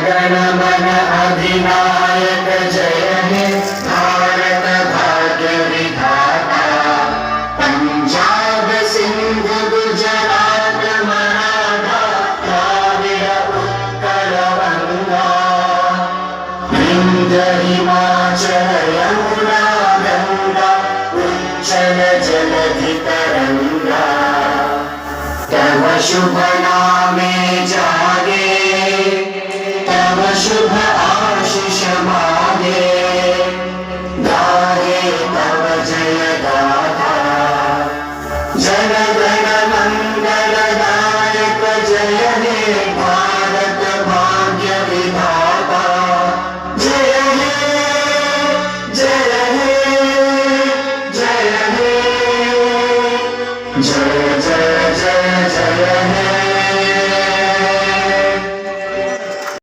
गण मन अधिनायक जय हे भारत भाग्य विधाता। पंजाब सिंध गुजरात मराठा द्राविड़ उत्कल बंगा। विंध्य हिमाचल यमुना गंगा उच्चल जलधि तरंगा। तव शुभ नामे जागे तव शुभ आशीष मागे। गाहे तव जय गाथा जन गण मंगल दायक जय हे भारत भाग्य विधाता। जय हे जय हे जय हे जय